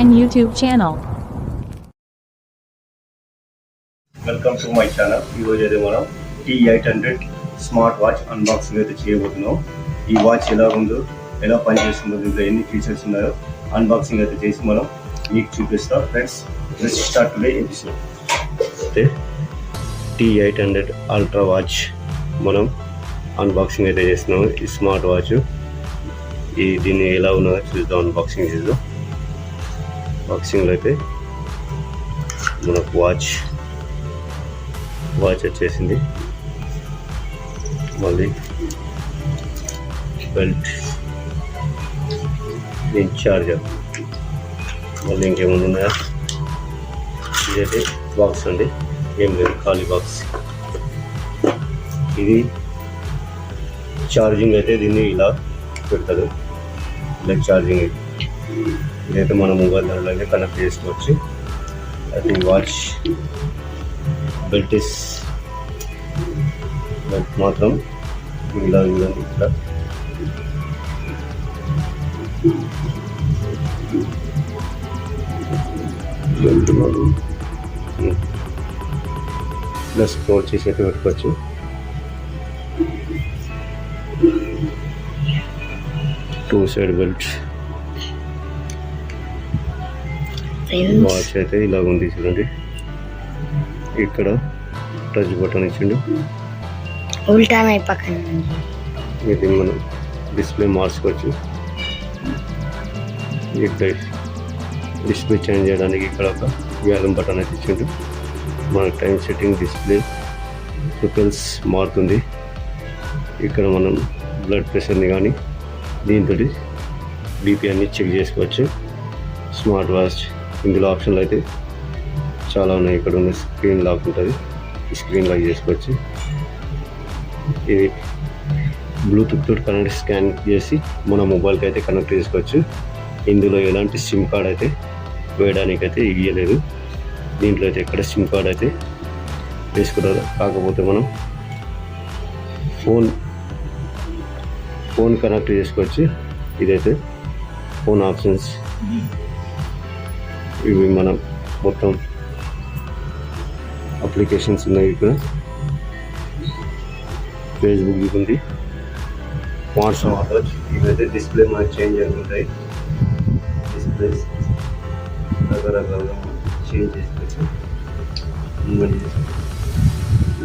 and YouTube channel. Welcome to my channel. ఈరోజు అయితే మనం T800 స్మార్ట్ వాచ్ అన్బాక్సింగ్ అయితే చేయబోతున్నాం. ఈ వాచ్ ఎలా ఉందో, ఎలా పనిచేస్తుందో, దీంట్లో ఎన్ని ఫీచర్స్ ఉన్నాయో అన్బాక్సింగ్ అయితే చేసి మనం మీకు చూపిస్తాం. Friends, let's start today episode. అయితే T800 అల్ట్రా వాచ్ మనం అన్బాక్సింగ్ అయితే చేస్తున్నాము. ఈ స్మార్ట్ వాచ్ దీన్ని ఎలా ఉన్నదో చూద్దాం. అన్బాక్సింగ్ చేద్దాం. బాక్సింగ్లో అయితే మనకు వాచ్ వచ్చేసింది. మళ్ళీ బెల్ట్, దీని చార్జర్, మళ్ళీ ఇంకేమైనా ఉన్నాయా? ఇదైతే బాక్స్ అండి, ఏం లేదు, ఖాళీ బాక్స్. ఇది ఛార్జింగ్ అయితే దీన్ని ఇలా పెడతారు, ఇలా ఛార్జింగ్. ఇదైతే మన మొబైల్ దాంట్లో కనెక్ట్ చేసుకోవచ్చు. అయితే ఈ వాచ్ బెల్ట్ మాత్రం ఇలా ఉందండి. ఇలా స్క్రోల్ చేసి అయితే పెట్టుకోవచ్చు. Two side belt. వాచ్ అయితే ఇలా ఉంది చూడండి. ఇక్కడ టచ్ బటన్ ఇచ్చిండు. ఇది మనం డిస్ప్లే మార్చుకోవచ్చు. ఇక్కడ డిస్ప్లే చేంజ్ చేయడానికి ఇక్కడ ఒక వ్యాలమ్ బటన్ అయితే ఇచ్చిండు. మన టైం సెట్టింగ్, డిస్ప్లే పిక్సెల్స్ మారుతుంది. ఇక్కడ మనం బ్లడ్ ప్రెషర్ని కానీ దీంతో బీపీ అన్ని చెక్ చేసుకోవచ్చు. స్మార్ట్ వాచ్ ఇందులో ఆప్షన్లు అయితే చాలా ఉన్నాయి. ఇక్కడ ఉన్న స్క్రీన్ లాక్ ఉంటుంది, ఈ స్క్రీన్ లాక్ చేసుకోవచ్చు. ఇది బ్లూటూత్ తోటి కనెక్ట్ స్కాన్ చేసి మన మొబైల్కి అయితే కనెక్ట్ చేసుకోవచ్చు. ఇందులో ఎలాంటి సిమ్ కార్డ్ అయితే వేయడానికి అయితే ఇవ్వలేదు. దీంట్లో అయితే ఎక్కడ సిమ్ కార్డ్ అయితే వేసుకుంటారు. కాకపోతే మనం ఫోన్ కనెక్ట్ చేసుకోవచ్చు. ఇదైతే ఫోన్ ఆప్షన్స్. ఇవి మనం మొత్తం అప్లికేషన్స్ ఉన్నాయి. ఇక్కడ ఫేస్బుక్ ఉంది, వాట్సాప్. ఇవైతే డిస్ప్లే మనకి చేంజ్ అవుతుంటాయి. డిస్ప్లేస్ రకరకాలుగా చేంజ్ చేసుకోవచ్చు.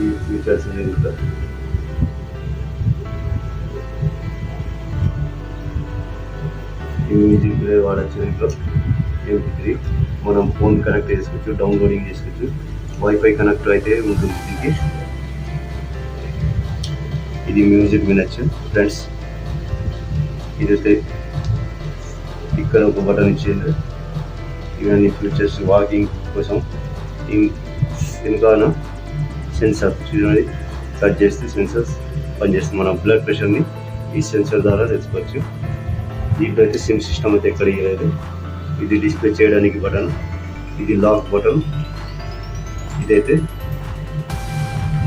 ఈ ఫీచర్స్ ఇంకా మ్యూజిక్ ప్లేయర్ వాడచ్చు. ఇంట్లో MP3 మనం ఫోన్ కనెక్ట్ చేసుకోవచ్చు, డౌన్లోడింగ్ చేసుకోవచ్చు. వైఫై కనెక్ట్ అయితే ఉంటుంది దీనికి. ఇది మ్యూజిక్ వినొచ్చు. ఫ్రెండ్స్, ఇదైతే ఇక్కడ ఒక బటన్ ఇచ్చింది. ఇవన్నీ ఫీచర్స్ వాకింగ్ కోసం. వెనుకాల సెన్సార్ చూడండి, కట్ చేస్తే సెన్సార్స్ పనిచేస్తుంది. మన బ్లడ్ ప్రెషర్ని ఈ సెన్సార్ ద్వారా తెలుసుకోవచ్చు. దీంట్లో అయితే సిమ్ సిస్టమ్ అయితే ఎక్కడ ఇవ్వలేదు. ఇది డిస్ప్లే చేయడానికి బటన్, ఇది లాక్ బటన్. ఇదైతే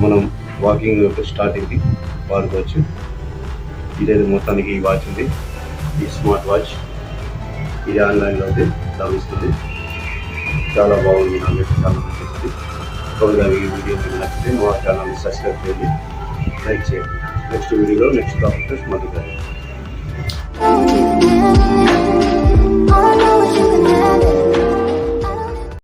మనం వాకింగ్ స్టార్టింగ్కి వాడుకోవచ్చు. ఇదైతే మొత్తానికి ఈ వాచ్ ఉంది, ఈ స్మార్ట్ వాచ్. ఇది ఆన్లైన్లో అయితే లభిస్తుంది. చాలా బాగుంది, నాకు చాలా నచ్చింది. ఒకవేళ ఈ వీడియో మీకు నచ్చితే మా ఛానల్ని సబ్స్క్రైబ్ చేయండి, లైక్ చేయండి. నెక్స్ట్ వీడియోలో నెక్స్ట్ టాపిక్ మళ్ళీ